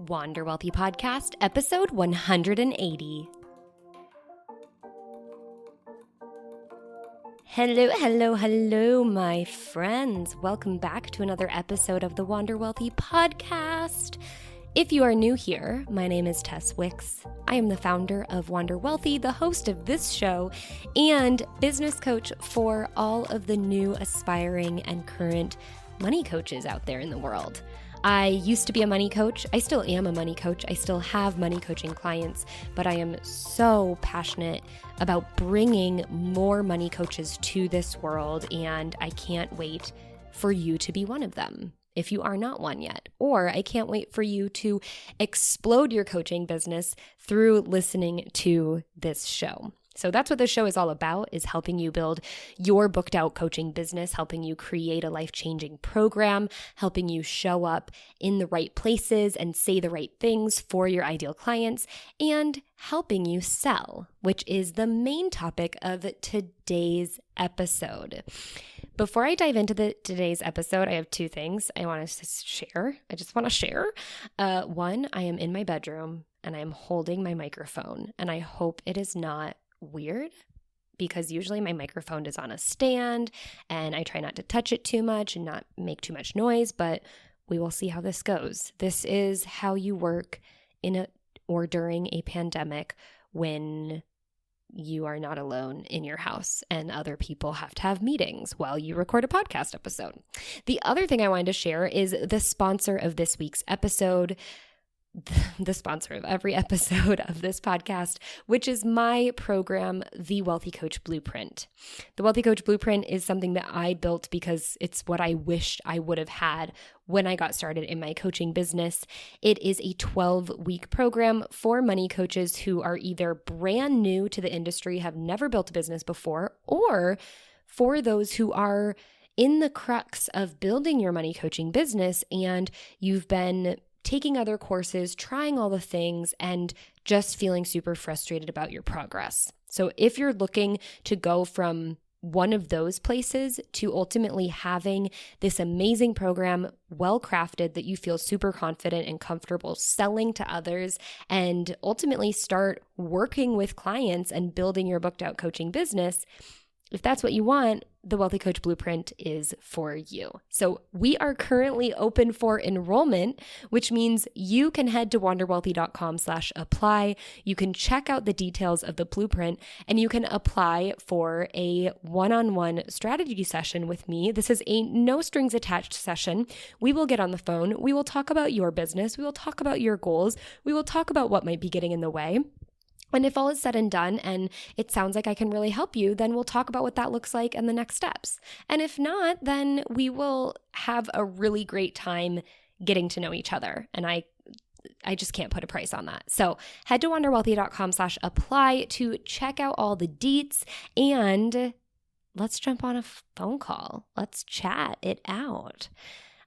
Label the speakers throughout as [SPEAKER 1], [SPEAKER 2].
[SPEAKER 1] Wander Wealthy Podcast, episode 180. Hello, my friends. Welcome back to another episode of the Wander Wealthy Podcast. If you are new here, my name is Tess Wicks. I am the founder of Wander Wealthy, the host of this show, and business coach for all of the new, aspiring, and current money coaches out there in the world. I used to be a money coach. I still am a money coach. I still have money coaching clients, but I am so passionate about bringing more money coaches to this world, and I can't wait for you to be one of them if you are not one yet. Or I can't wait for you to explode your coaching business through listening to this show. So that's what this show is all about, is helping you build your booked out coaching business, helping you create a life-changing program, helping you show up in the right places and say the right things for your ideal clients, and helping you sell, which is the main topic of today's episode. Before I dive into today's episode, I have two things I want to share. I just want to share. One, I am in my bedroom and I am holding my microphone, and I hope it is not weird, because usually my microphone is on a stand and I try not to touch it too much and not make too much noise, but we will see how this goes. This is how you work in or during a pandemic when you are not alone in your house and other people have to have meetings while you record a podcast episode. The other thing I wanted to share is the sponsor of this week's episode, the sponsor of every episode of this podcast, which is my program, The Wealthy Coach Blueprint. The Wealthy Coach Blueprint is something that I built because it's what I wished I would have had when I got started in my coaching business. It is a 12-week program for money coaches who are either brand new to the industry, have never built a business before, or for those who are in the crux of building your money coaching business and you've been taking other courses, trying all the things, and just feeling super frustrated about your progress. So if you're looking to go from one of those places to ultimately having this amazing program, well-crafted, that you feel super confident and comfortable selling to others, and ultimately start working with clients and building your booked out coaching business, if that's what you want, the Wealthy Coach Blueprint is for you. So we are currently open for enrollment, which means you can head to wanderwealthy.com/apply. You can check out the details of the blueprint and you can apply for a one-on-one strategy session with me. This is a no strings attached session. We will get on the phone. We will talk about your business. We will talk about your goals. We will talk about what might be getting in the way. And if all is said and done and it sounds like I can really help you, then we'll talk about what that looks like and the next steps. And if not, then we will have a really great time getting to know each other. And I just can't put a price on that. So head to wanderwealthy.com/apply to check out all the deets, and let's jump on a phone call. Let's chat it out.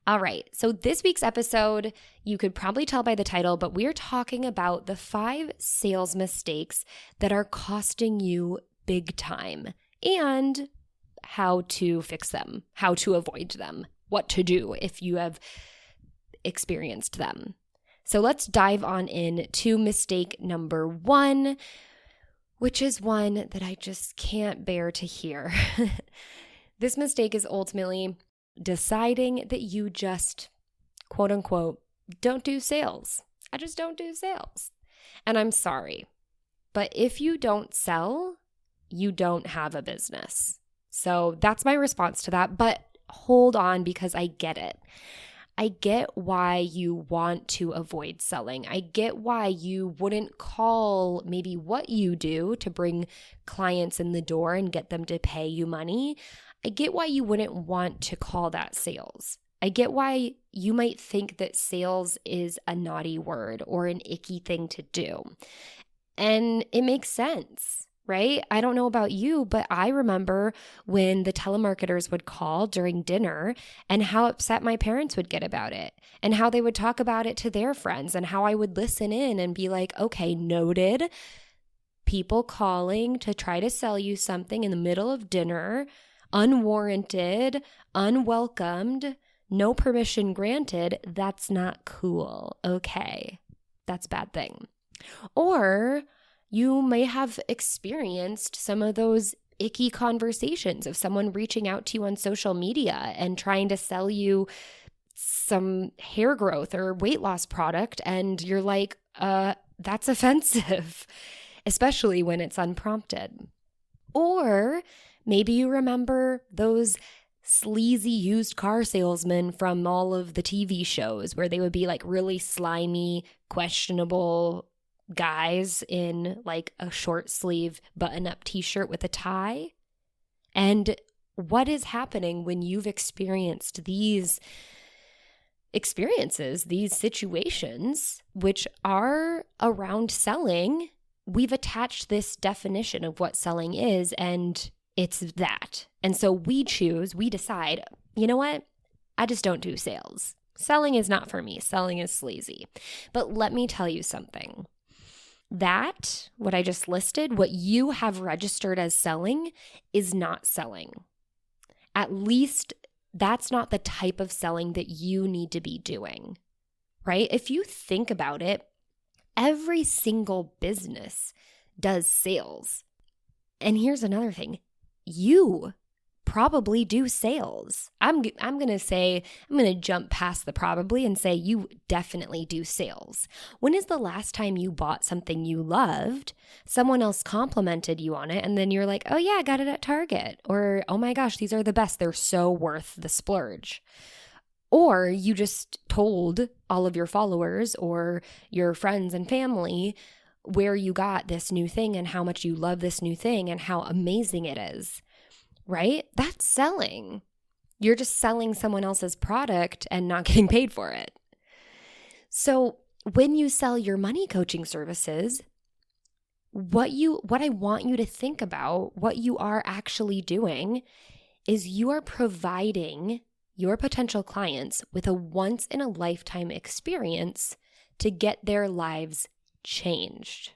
[SPEAKER 1] All right, so this week's episode, you could probably tell by the title, but we're talking about the 5 sales mistakes that are costing you big time and how to fix them, how to avoid them, what to do if you have experienced them. So let's dive on in to mistake number 1, which is one that I just can't bear to hear. This mistake is ultimately deciding that you just, quote unquote, don't do sales. I just don't do sales. And I'm sorry, but if you don't sell, you don't have a business. So that's my response to that. But hold on, because I get it. I get why you want to avoid selling. I get why you wouldn't call maybe what you do to bring clients in the door and get them to pay you money. I get why you wouldn't want to call that sales. I get why you might think that sales is a naughty word or an icky thing to do. And it makes sense, right? I don't know about you, but I remember when the telemarketers would call during dinner and how upset my parents would get about it and how they would talk about it to their friends and how I would listen in and be like, okay, noted. People calling to try to sell you something in the middle of dinner, unwarranted, unwelcomed, no permission granted, that's not cool. Okay, That's a bad thing. Or you may have experienced some of those icky conversations of someone reaching out to you on social media and trying to sell you some hair growth or weight loss product. And you're like, that's offensive, especially when it's unprompted. Or maybe you remember those sleazy used car salesmen from all of the TV shows where they would be like really slimy, questionable guys in like a short sleeve button-up t-shirt with a tie. And what is happening when you've experienced these experiences, these situations, which are around selling? We've attached this definition of what selling is, and it's that. And so we decide, you know what? I just don't do sales. Selling is not for me. Selling is sleazy. But let me tell you something. That, what I just listed, what you have registered as selling is not selling. At least that's not the type of selling that you need to be doing, right? If you think about it, every single business does sales. And here's another thing. You probably do sales. I'm going to jump past the probably and say you definitely do sales. When is the last time you bought something you loved, someone else complimented you on it, and then you're like, oh yeah, I got it at Target, or oh my gosh, these are the best, they're so worth the splurge. Or you just told all of your followers or your friends and family where you got this new thing and how much you love this new thing and how amazing it is, right? That's selling. You're just selling someone else's product and not getting paid for it. So when you sell your money coaching services, what I want you to think about, what you are actually doing is you are providing your potential clients with a once-in-a-lifetime experience to get their lives changed.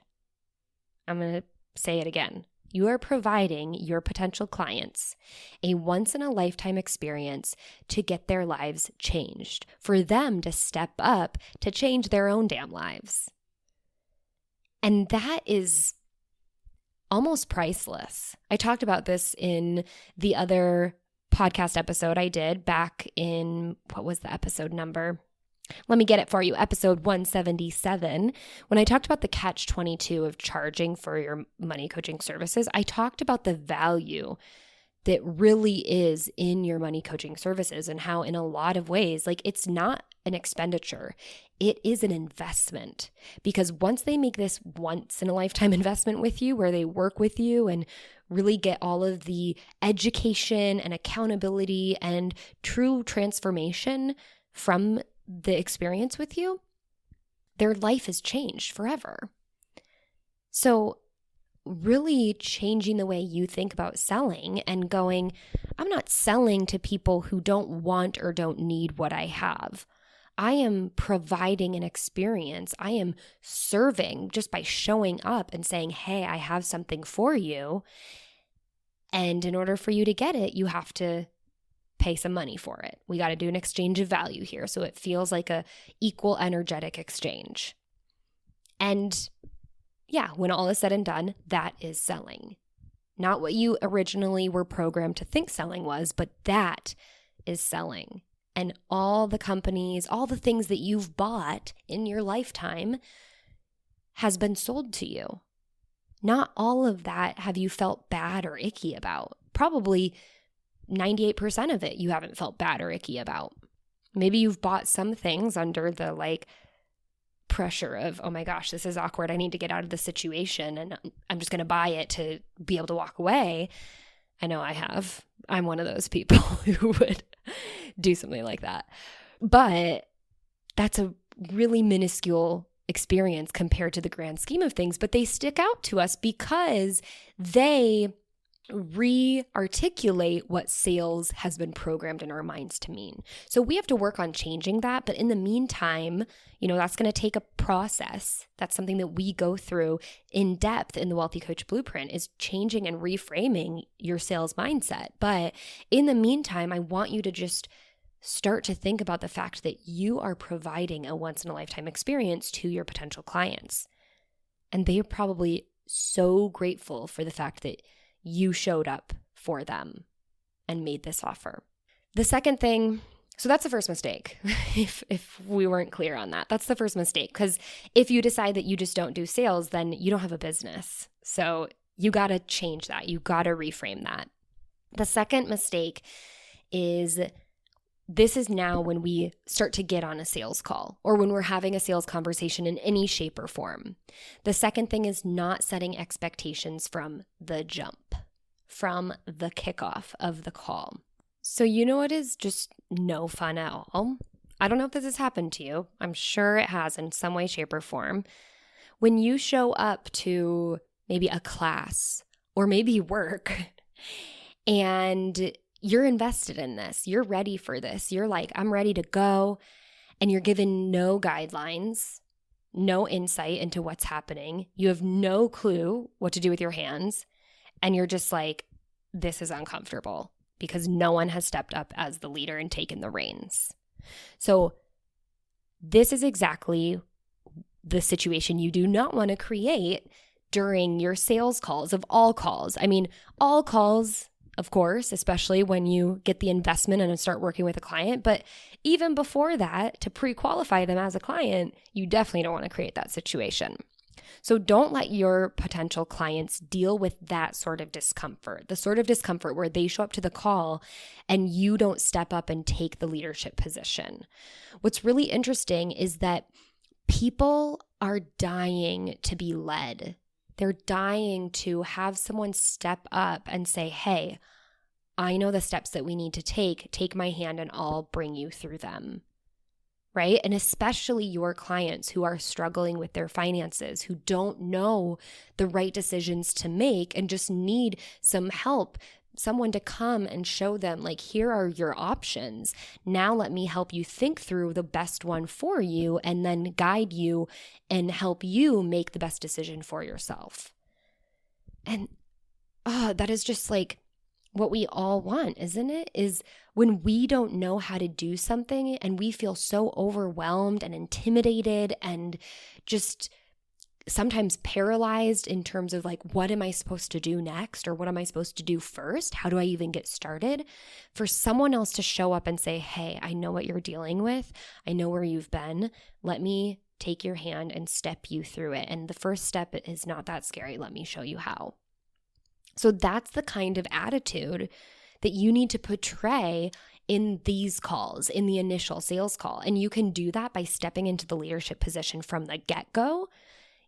[SPEAKER 1] I'm going to say it again. You are providing your potential clients a once-in-a-lifetime experience to get their lives changed, for them to step up to change their own damn lives. And that is almost priceless. I talked about this in the other podcast episode I did back in, what was the episode number? Let me get it for you. Episode 177. When I talked about the catch-22 of charging for your money coaching services, I talked about the value that really is in your money coaching services and how in a lot of ways, like it's not an expenditure. It is an investment, because once they make this once in a lifetime investment with you, where they work with you and really get all of the education and accountability and true transformation from the experience with you, their life has changed forever. So really changing the way you think about selling and going, I'm not selling to people who don't want or don't need what I have. I am providing an experience. I am serving just by showing up and saying, hey, I have something for you. And in order for you to get it, you have to pay some money for it. We got to do an exchange of value here, so it feels like a equal energetic exchange. And yeah, when all is said and done, that is selling. Not what you originally were programmed to think selling was, but that is selling. And all the companies, all the things that you've bought in your lifetime has been sold to you. Not all of that have you felt bad or icky about. Probably 98% of it you haven't felt bad or icky about. Maybe you've bought some things under the pressure of, oh my gosh, this is awkward. I need to get out of this situation and I'm just going to buy it to be able to walk away. I know I have. I'm one of those people who would do something like that. But that's a really minuscule experience compared to the grand scheme of things, but they stick out to us because they re-articulate what sales has been programmed in our minds to mean. So we have to work on changing that. But in the meantime, that's going to take a process. That's something that we go through in depth in the Wealthy Coach Blueprint, is changing and reframing your sales mindset. But in the meantime, I want you to just start to think about the fact that you are providing a once-in-a-lifetime experience to your potential clients. And they are probably so grateful for the fact that you showed up for them and made this offer. The second thing, so that's the first mistake, if we weren't clear on that. That's the first mistake, because if you decide that you just don't do sales, then you don't have a business. So you got to change that. You got to reframe that. The second mistake is this is now when we start to get on a sales call or when we're having a sales conversation in any shape or form. The second thing is not setting expectations from the jump, from the kickoff of the call. So you know what is just no fun at all? I don't know if this has happened to you. I'm sure it has in some way, shape, or form. When you show up to maybe a class or maybe work and you're invested in this, you're ready for this, you're like, I'm ready to go, and you're given no guidelines, no insight into what's happening. You have no clue what to do with your hands, and you're just like, this is uncomfortable because no one has stepped up as the leader and taken the reins. So this is exactly the situation you do not want to create during your sales calls of all calls. I mean, all calls, of course, especially when you get the investment and start working with a client. But even before that, to pre-qualify them as a client, you definitely don't want to create that situation. So don't let your potential clients deal with that sort of discomfort, the sort of discomfort where they show up to the call and you don't step up and take the leadership position. What's really interesting is that people are dying to be led. They're dying to have someone step up and say, hey, I know the steps that we need to take. Take my hand and I'll bring you through them. Right? And especially your clients who are struggling with their finances, who don't know the right decisions to make and just need some help, someone to come and show them, like, here are your options. Now let me help you think through the best one for you and then guide you and help you make the best decision for yourself. And that is just like what we all want, isn't it? Is when we don't know how to do something and we feel so overwhelmed and intimidated and just sometimes paralyzed in terms of like, what am I supposed to do next? Or what am I supposed to do first? How do I even get started? For someone else to show up and say, hey, I know what you're dealing with. I know where you've been. Let me take your hand and step you through it. And the first step is not that scary. Let me show you how. So that's the kind of attitude that you need to portray in these calls, in the initial sales call. And you can do that by stepping into the leadership position from the get-go.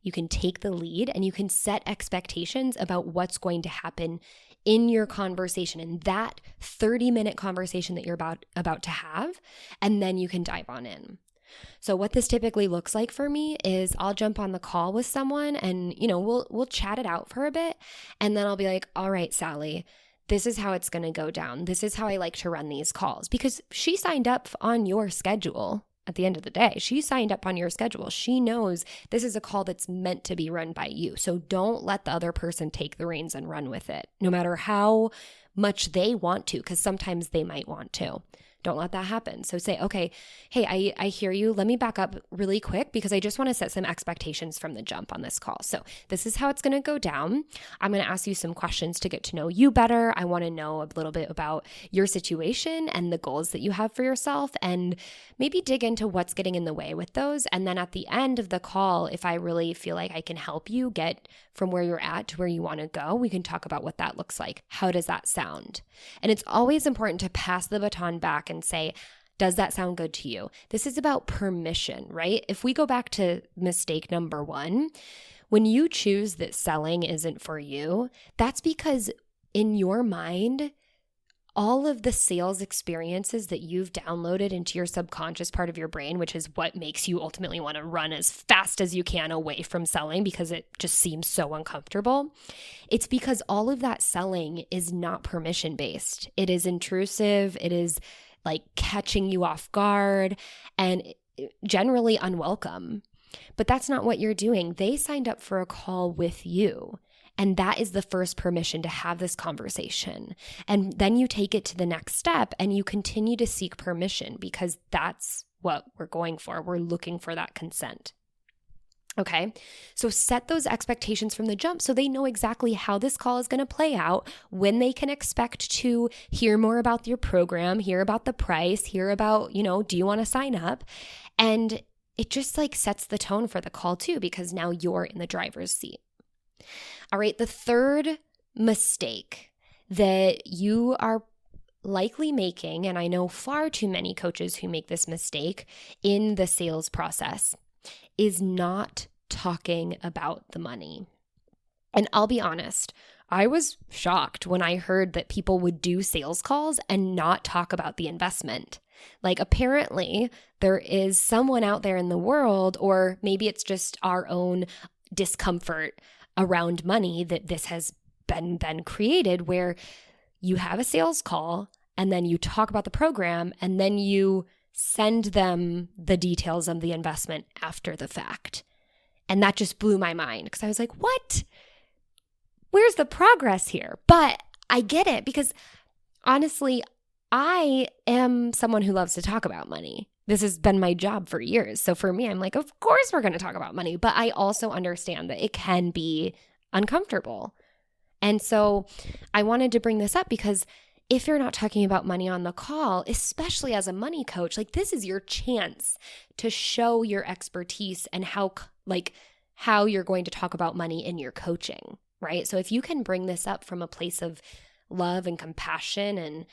[SPEAKER 1] You can take the lead and you can set expectations about what's going to happen in your conversation, in that 30-minute conversation that you're about to have, and then you can dive on in. So what this typically looks like for me is I'll jump on the call with someone and, we'll chat it out for a bit. And then I'll be like, all right, Sally, this is how it's going to go down. This is how I like to run these calls, because she signed up on your schedule. At the end of the day, she signed up on your schedule. She knows this is a call that's meant to be run by you. So don't let the other person take the reins and run with it, no matter how much they want to, because sometimes they might want to. Don't let that happen. So say, okay, hey, I hear you. Let me back up really quick because I just want to set some expectations from the jump on this call. So this is how it's going to go down. I'm going to ask you some questions to get to know you better. I want to know a little bit about your situation and the goals that you have for yourself, and maybe dig into what's getting in the way with those. And then at the end of the call, if I really feel like I can help you get from where you're at to where you want to go, we can talk about what that looks like. How does that sound? And it's always important to pass the baton back and say, does that sound good to you? This is about permission, right? If we go back to mistake number 1, when you choose that selling isn't for you, that's because in your mind, all of the sales experiences that you've downloaded into your subconscious part of your brain, which is what makes you ultimately want to run as fast as you can away from selling because it just seems so uncomfortable. It's because all of that selling is not permission-based. It is intrusive. It is like catching you off guard and generally unwelcome. But that's not what you're doing. They signed up for a call with you. And that is the first permission to have this conversation. And then you take it to the next step and you continue to seek permission, because that's what we're going for. We're looking for that consent. Okay, so set those expectations from the jump so they know exactly how this call is going to play out, when they can expect to hear more about your program, hear about the price, hear about, do you want to sign up? And it just sets the tone for the call too, because now you're in the driver's seat. All right, the third mistake that you are likely making, and I know far too many coaches who make this mistake in the sales process, is not talking about the money. And I'll be honest, I was shocked when I heard that people would do sales calls and not talk about the investment. Apparently there is someone out there in the world, or maybe it's just our own discomfort around money, that this has been created, where you have a sales call and then you talk about the program and then you send them the details of the investment after the fact. And that just blew my mind, because I was like, what? Where's the progress here? But I get it, because honestly, I am someone who loves to talk about money. This has been my job for years. So for me, I'm like, of course we're going to talk about money. But I also understand that it can be uncomfortable. And so I wanted to bring this up, because if you're not talking about money on the call, especially as a money coach, this is your chance to show your expertise and how you're going to talk about money in your coaching, right? So if you can bring this up from a place of love and compassion and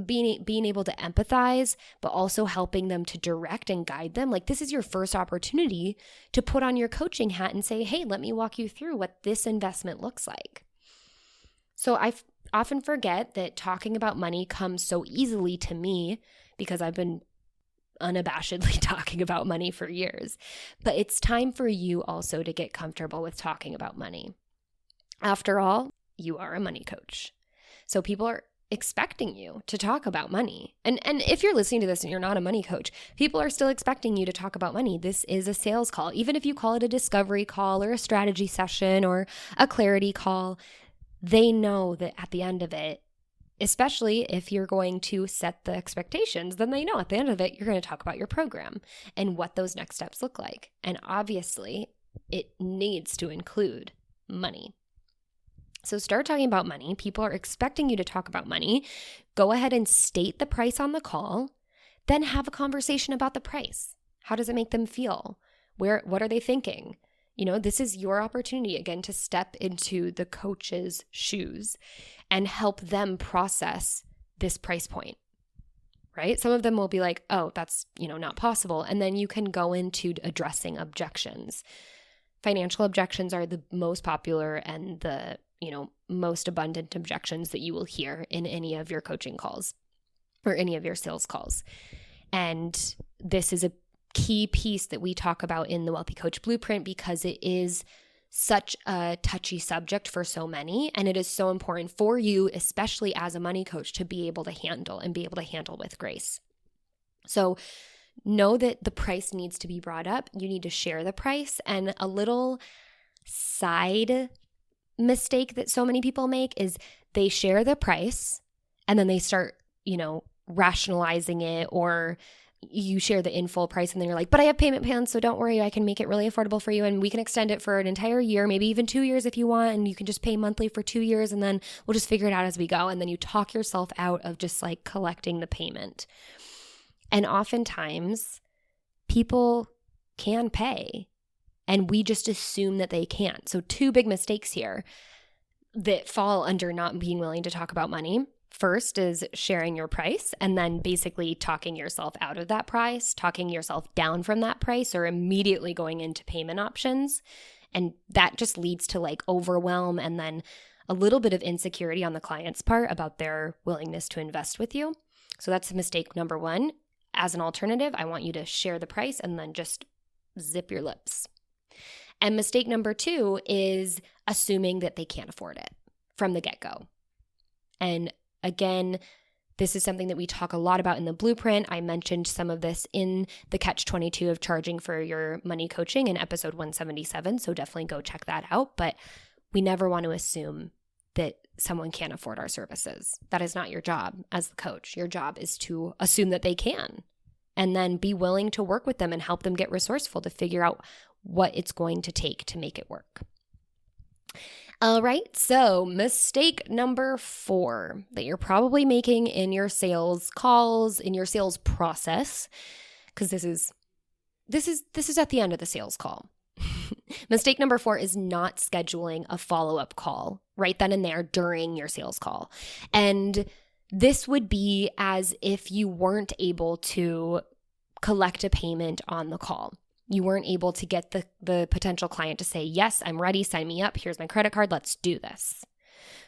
[SPEAKER 1] being able to empathize, but also helping them to direct and guide them, this is your first opportunity to put on your coaching hat and say, hey, let me walk you through what this investment looks like. So I often forget that talking about money comes so easily to me, because I've been unabashedly talking about money for years. But it's time for you also to get comfortable with talking about money. After all, you are a money coach. So people are expecting you to talk about money. And if you're listening to this and you're not a money coach, people are still expecting you to talk about money. This is a sales call. Even if you call it a discovery call or a strategy session or a clarity call, they know that at the end of it, especially if you're going to set the expectations, then they know at the end of it, you're going to talk about your program and what those next steps look like. And obviously, it needs to include money. So start talking about money. People are expecting you to talk about money. Go ahead and state the price on the call, then have a conversation about the price. How does it make them feel? What are they thinking? This is your opportunity, again, to step into the coach's shoes and help them process this price point, right? Some of them will be like, oh, that's, not possible. And then you can go into addressing objections. Financial objections are the most popular and the, most abundant objections that you will hear in any of your coaching calls or any of your sales calls. And this is a key piece that we talk about in the Wealthy Coach Blueprint, because it is such a touchy subject for so many, and it is so important for you, especially as a money coach, to be able to handle with grace. So know that the price needs to be brought up. You need to share the price. And a little side mistake that so many people make is they share the price and then they start, rationalizing it, or you share the in full price and then you're like, but I have payment plans, so don't worry, I can make it really affordable for you and we can extend it for an entire year, maybe even 2 years if you want, and you can just pay monthly for 2 years and then we'll just figure it out as we go. And then you talk yourself out of just collecting the payment. And oftentimes people can pay and we just assume that they can't. So 2 big mistakes here that fall under not being willing to talk about money. First is sharing your price and then basically talking yourself out of that price, talking yourself down from that price, or immediately going into payment options. And that just leads to overwhelm and then a little bit of insecurity on the client's part about their willingness to invest with you. So that's mistake number 1. As an alternative, I want you to share the price and then just zip your lips. And mistake number 2 is assuming that they can't afford it from the get-go. And again, this is something that we talk a lot about in the blueprint. I mentioned some of this in the catch-22 of charging for your money coaching in episode 177, so definitely go check that out. But we never want to assume that someone can't afford our services. That is not your job as the coach. Your job is to assume that they can, and then be willing to work with them and help them get resourceful to figure out what it's going to take to make it work. All right, so mistake number 4 that you're probably making in your sales calls, in your sales process, because this is at the end of the sales call. Mistake number 4 is not scheduling a follow-up call right then and there during your sales call. And this would be as if you weren't able to collect a payment on the call. You weren't able to get the potential client to say, yes, I'm ready, sign me up, here's my credit card, let's do this.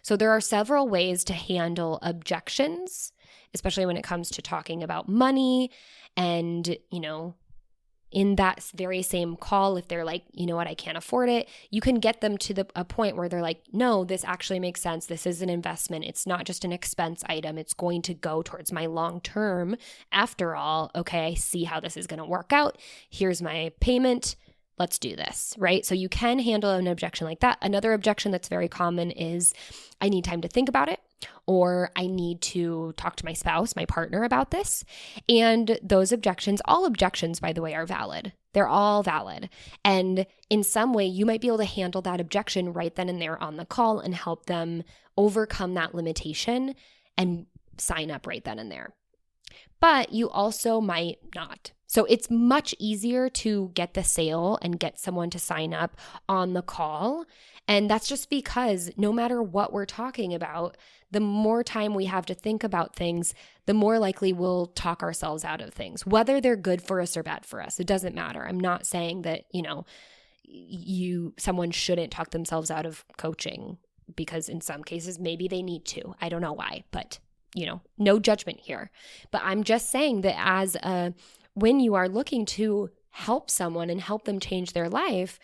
[SPEAKER 1] So there are several ways to handle objections, especially when it comes to talking about money. And, in that very same call, if they're like, you know what, I can't afford it, you can get them to a point where they're like, no, this actually makes sense. This is an investment. It's not just an expense item. It's going to go towards my long term. After all, okay, I see how this is going to work out. Here's my payment. Let's do this, right? So you can handle an objection like that. Another objection that's very common is, I need time to think about it, or I need to talk to my spouse, my partner about this. And those objections, all objections, by the way, are valid. They're all valid. And in some way, you might be able to handle that objection right then and there on the call and help them overcome that limitation and sign up right then and there. But you also might not. So it's much easier to get the sale and get someone to sign up on the call. And that's just because no matter what we're talking about, the more time we have to think about things, the more likely we'll talk ourselves out of things, whether they're good for us or bad for us. It doesn't matter. I'm not saying that, someone shouldn't talk themselves out of coaching, because in some cases, maybe they need to. I don't know why, but no judgment here. But I'm just saying that when you are looking to help someone and help them change their life,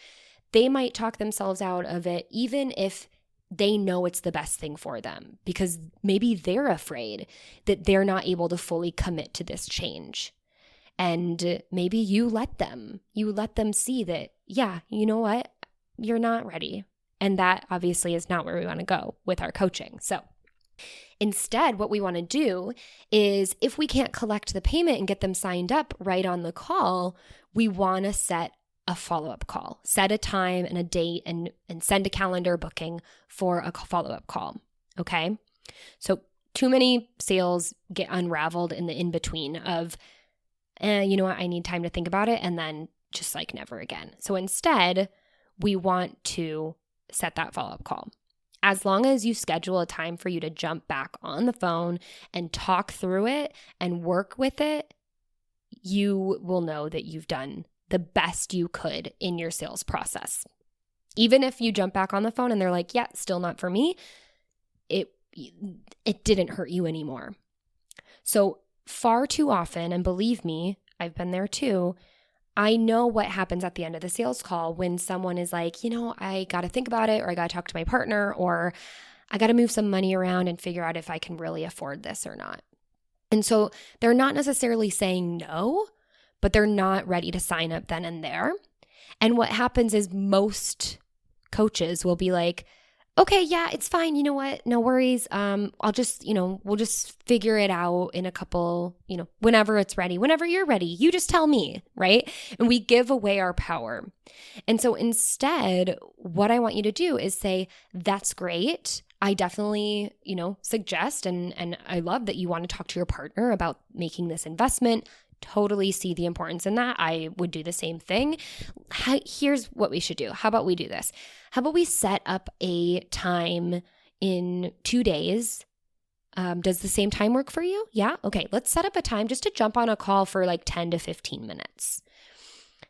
[SPEAKER 1] they might talk themselves out of it, even if they know it's the best thing for them, because maybe they're afraid that they're not able to fully commit to this change. And maybe you let them see that, yeah, you know what, you're not ready. And that obviously is not where we want to go with our coaching. So instead, what we want to do is, if we can't collect the payment and get them signed up right on the call, we want to set a follow-up call. Set a time and a date and send a calendar booking for a follow-up call, okay? So too many sales get unraveled in the in-between of, you know what, I need time to think about it, and then just like never again. So instead, we want to set that follow-up call. As long as you schedule a time for you to jump back on the phone and talk through it and work with it, you will know that you've done the best you could in your sales process. Even if you jump back on the phone and they're like, yeah, still not for me, it didn't hurt you anymore. So far too often, and believe me, I've been there too, I know what happens at the end of the sales call when someone is like, I got to think about it, or I got to talk to my partner, or I got to move some money around and figure out if I can really afford this or not. And so they're not necessarily saying no, but they're not ready to sign up then and there. And what happens is most coaches will be like, okay, yeah, it's fine. You know what? No worries. I'll just, we'll just figure it out in a couple, whenever it's ready, whenever you're ready, you just tell me, right? And we give away our power. And so instead, what I want you to do is say, that's great. I definitely, suggest, and I love that you want to talk to your partner about making this investment. Totally see the importance in that. I would do the same thing. Here's what we should do. How about we do this? How about we set up a time in 2 days? Does the same time work for you? Yeah? Okay, let's set up a time just to jump on a call for like 10 to 15 minutes.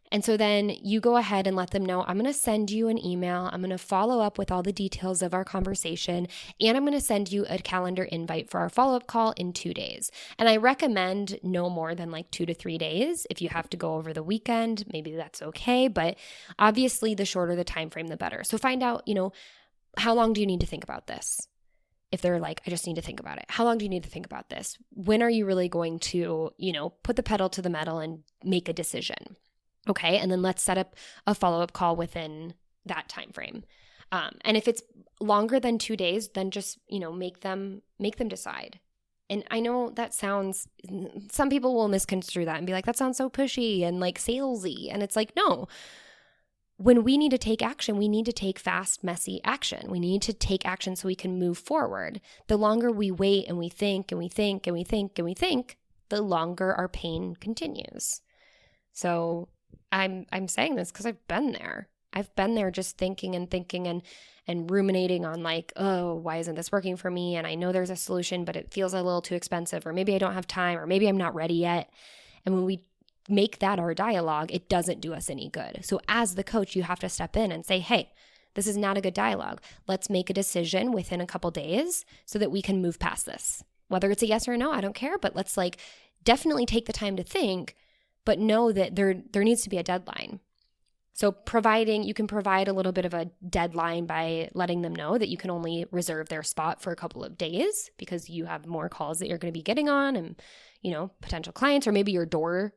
[SPEAKER 1] And so then you go ahead and let them know, I'm going to send you an email. I'm going to follow up with all the details of our conversation, and I'm going to send you a calendar invite for our follow-up call in 2 days. And I recommend no more than like 2 to 3 days. If you have to go over the weekend, maybe that's okay. But obviously, the shorter the time frame, the better. So find out, how long do you need to think about this? If they're like, I just need to think about it. How long do you need to think about this? When are you really going to, put the pedal to the metal and make a decision? Okay, and then let's set up a follow-up call within that time frame. And if it's longer than 2 days, then just, make them decide. And I know that sounds, some people will misconstrue that and be like, that sounds so pushy and like salesy. And it's like, no, when we need to take action, we need to take fast, messy action. We need to take action so we can move forward. The longer we wait and we think and we think and we think and we think, the longer our pain continues. So I'm saying this because I've been there. I've been there just thinking and ruminating on like, oh, why isn't this working for me? And I know there's a solution, but it feels a little too expensive, or maybe I don't have time, or maybe I'm not ready yet. And when we make that our dialogue, it doesn't do us any good. So as the coach, you have to step in and say, hey, this is not a good dialogue. Let's make a decision within a couple days so that we can move past this. Whether it's a yes or a no, I don't care, but let's like definitely take the time to think, but know that there needs to be a deadline. So you can provide a little bit of a deadline by letting them know that you can only reserve their spot for a couple of days because you have more calls that you're going to be getting on and, potential clients, or maybe your doors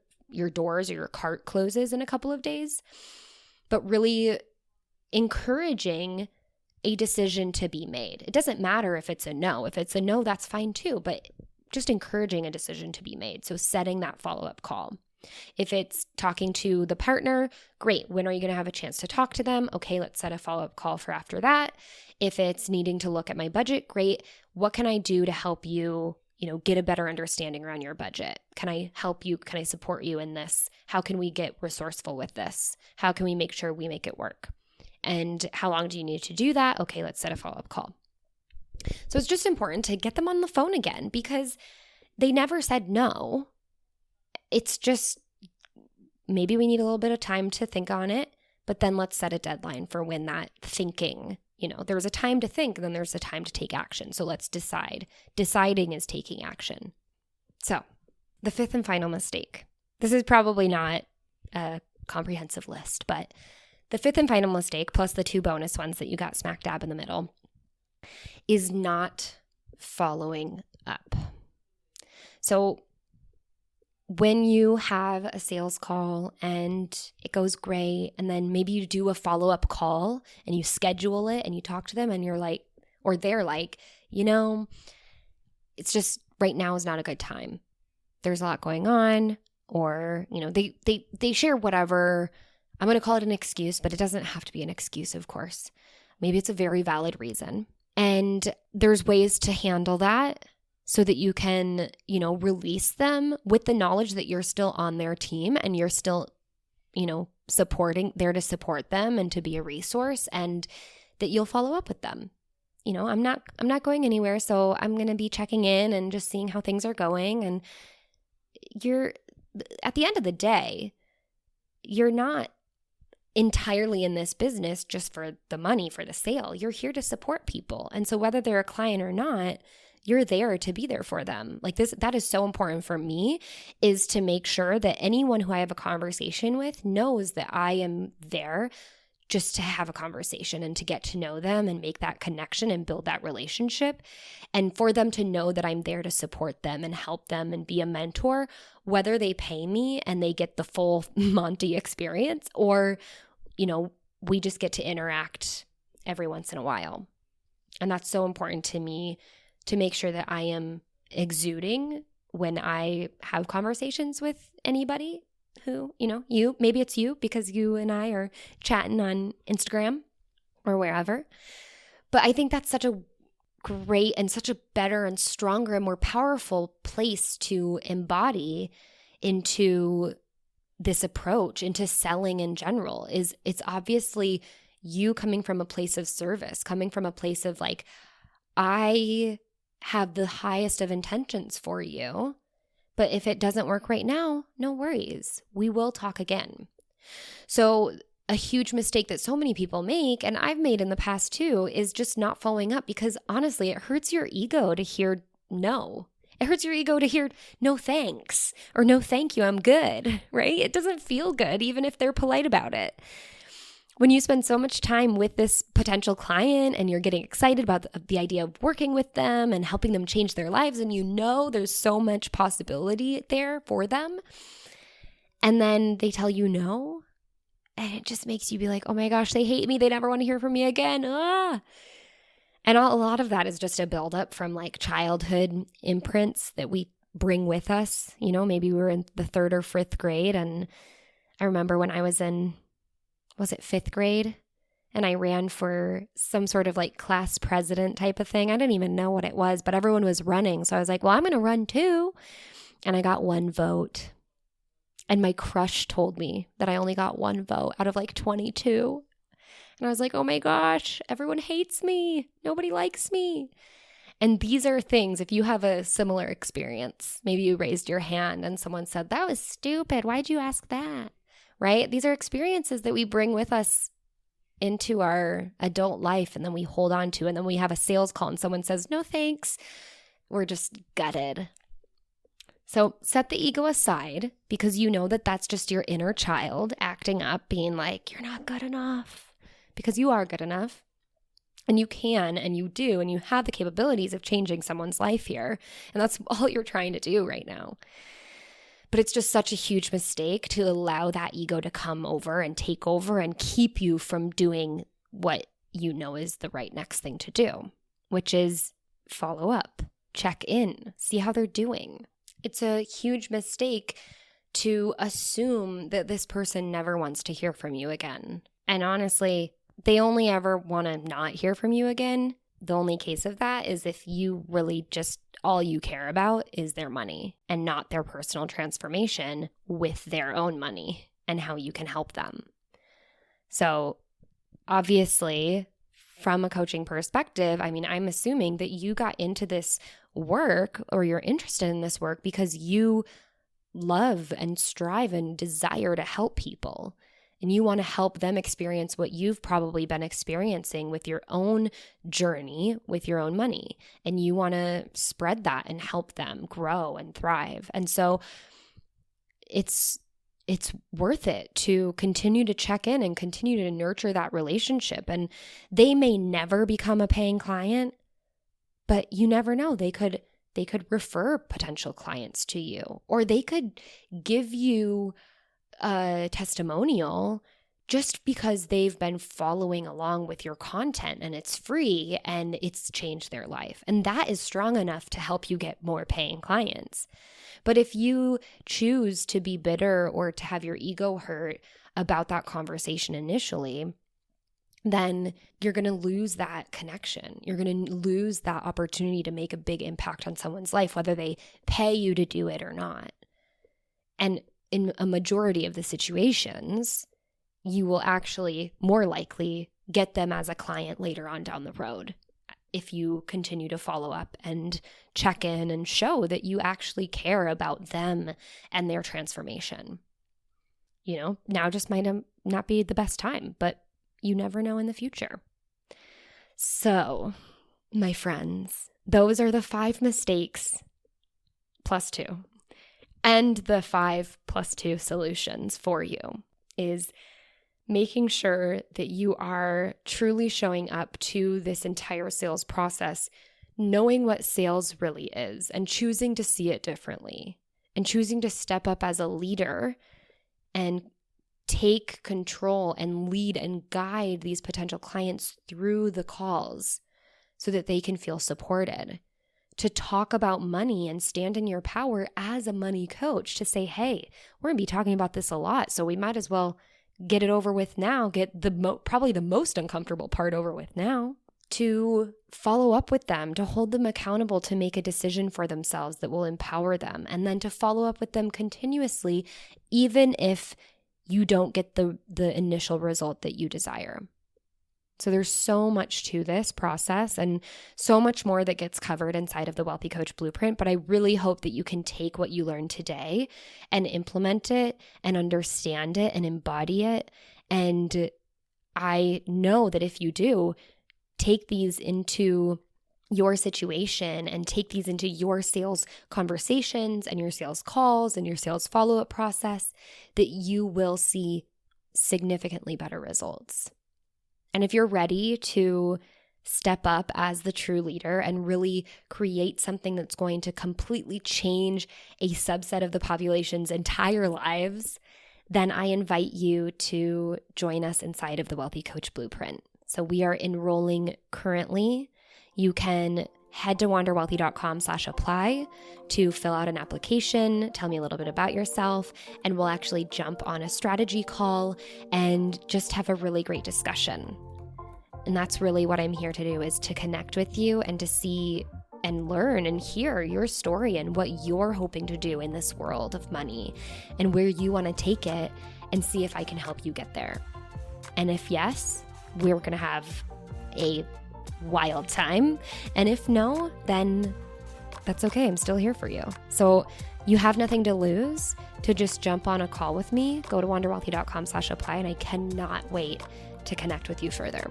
[SPEAKER 1] or your cart closes in a couple of days. But really encouraging a decision to be made. It doesn't matter if it's a no. If it's a no, that's fine too, but just encouraging a decision to be made. So setting that follow-up call. If it's talking to the partner, great. When are you going to have a chance to talk to them? Okay, let's set a follow-up call for after that. If it's needing to look at my budget, great. What can I do to help you, get a better understanding around your budget? Can I help you? Can I support you in this? How can we get resourceful with this? How can we make sure we make it work? And how long do you need to do that? Okay, let's set a follow-up call. So it's just important to get them on the phone again because they never said no. It's just maybe we need a little bit of time to think on it, but then let's set a deadline for when that thinking, there's a time to think, and then there's a time to take action. So let's decide. Deciding is taking action. So the fifth and final mistake. This is probably not a comprehensive list, but the fifth and final mistake, plus the 2 bonus ones that you got smack dab in the middle, is not following up. So when you have a sales call and it goes great, and then maybe you do a follow-up call and you schedule it and you talk to them and you're like, or they're like, it's just right now is not a good time. There's a lot going on, or, they share whatever. I'm going to call it an excuse, but it doesn't have to be an excuse, of course. Maybe it's a very valid reason. And there's ways to handle that so that you can, release them with the knowledge that you're still on their team and you're still, there to support them and to be a resource, and that you'll follow up with them. I'm not going anywhere, so I'm going to be checking in and just seeing how things are going. And at the end of the day, you're not entirely in this business just for the money, for the sale. You're here to support people. And so whether they're a client or not, you're there to be there for them. Like that is so important for me, is to make sure that anyone who I have a conversation with knows that I am there just to have a conversation and to get to know them and make that connection and build that relationship, and for them to know that I'm there to support them and help them and be a mentor, whether they pay me and they get the full Monty experience, or, we just get to interact every once in a while. And that's so important to me, to make sure that I am exuding when I have conversations with anybody who, maybe it's you because you and I are chatting on Instagram or wherever. But I think that's such a great and such a better and stronger and more powerful place to embody into this approach, into selling in general. It's obviously you coming from a place of service, coming from a place of like, I have the highest of intentions for you, but if it doesn't work right now, no worries. We will talk again. So a huge mistake that so many people make, and I've made in the past too, is just not following up, because honestly, it hurts your ego to hear no. It hurts your ego to hear no thanks or no thank you, I'm good, right? It doesn't feel good even if they're polite about it. When you spend so much time with this potential client and you're getting excited about the idea of working with them and helping them change their lives, and there's so much possibility there for them, and then they tell you no, And it just makes you be like, oh my gosh, they hate me. They never want to hear from me again. Ah. And a lot of that is just a buildup from like childhood imprints that we bring with us. You know, maybe we were in the 3rd or 4th grade. And I remember when I was in, was it 5th grade? And I ran for some sort of like class president type of thing. I didn't even know what it was, but everyone was running. So I was like, well, I'm going to run too. And I got 1 vote. And my crush told me that I only got 1 vote out of like 22. And I was like, oh my gosh, everyone hates me. Nobody likes me. And these are things, if you have a similar experience, maybe you raised your hand and someone said, that was stupid. Why'd you ask that? Right? These are experiences that we bring with us into our adult life and then we hold on to, and then we have a sales call and someone says, no thanks. We're just gutted. So set the ego aside, because you know that that's just your inner child acting up, being like, you're not good enough, because you are good enough. And you can, and you do, and you have the capabilities of changing someone's life here. And that's all you're trying to do right now. But it's just such a huge mistake to allow that ego to come over and take over and keep you from doing what you know is the right next thing to do, which is follow up, check in, see how they're doing. It's a huge mistake to assume that this person never wants to hear from you again. And honestly, they only ever want to not hear from you again. The only case of that is if you really just, all you care about is their money and not their personal transformation with their own money and how you can help them. So obviously, from a coaching perspective, I mean, I'm assuming that you got into this work, or you're interested in this work, because you love and strive and desire to help people. And you want to help them experience what you've probably been experiencing with your own journey, with your own money. And you want to spread that and help them grow and thrive. And so it's worth it to continue to check in and continue to nurture that relationship. And they may never become a paying client, but you never know. They could refer potential clients to you, or they could give you a testimonial just because they've been following along with your content and it's free and it's changed their life. And that is strong enough to help you get more paying clients. But if you choose to be bitter or to have your ego hurt about that conversation initially, then you're going to lose that connection. You're going to lose that opportunity to make a big impact on someone's life, whether they pay you to do it or not. And in a majority of the situations, you will actually more likely get them as a client later on down the road if you continue to follow up and check in and show that you actually care about them and their transformation. You know, now just might not be the best time, but you never know in the future. So, my friends, those are the 5 mistakes plus 2. And the 5 plus 2 solutions for you is making sure that you are truly showing up to this entire sales process, knowing what sales really is and choosing to see it differently, and choosing to step up as a leader and take control and lead and guide these potential clients through the calls so that they can feel supported. To talk about money and stand in your power as a money coach, to say, hey, we're going to be talking about this a lot, so we might as well get it over with now, get probably the most uncomfortable part over with now. To follow up with them, to hold them accountable to make a decision for themselves that will empower them, and then to follow up with them continuously, even if you don't get the initial result that you desire. So there's so much to this process and so much more that gets covered inside of the Wealthy Coach Blueprint, but I really hope that you can take what you learned today and implement it and understand it and embody it. And I know that if you do, take these into your situation and take these into your sales conversations and your sales calls and your sales follow-up process, that you will see significantly better results. And if you're ready to step up as the true leader and really create something that's going to completely change a subset of the population's entire lives, then I invite you to join us inside of the Wealthy Coach Blueprint. So we are enrolling currently. You can head to wanderwealthy.com/apply to fill out an application, tell me a little bit about yourself, and we'll actually jump on a strategy call and just have a really great discussion. And that's really what I'm here to do, is to connect with you and to see and learn and hear your story and what you're hoping to do in this world of money and where you want to take it, and see if I can help you get there. And if yes, we're going to have a wild time. And if no, then that's okay. I'm still here for you. So you have nothing to lose to just jump on a call with me. Go to wanderwealthy.com/apply, and I cannot wait to connect with you further.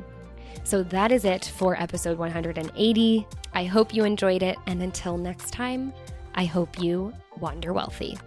[SPEAKER 1] So that is it for episode 180. I hope you enjoyed it. And until next time, I hope you wander wealthy.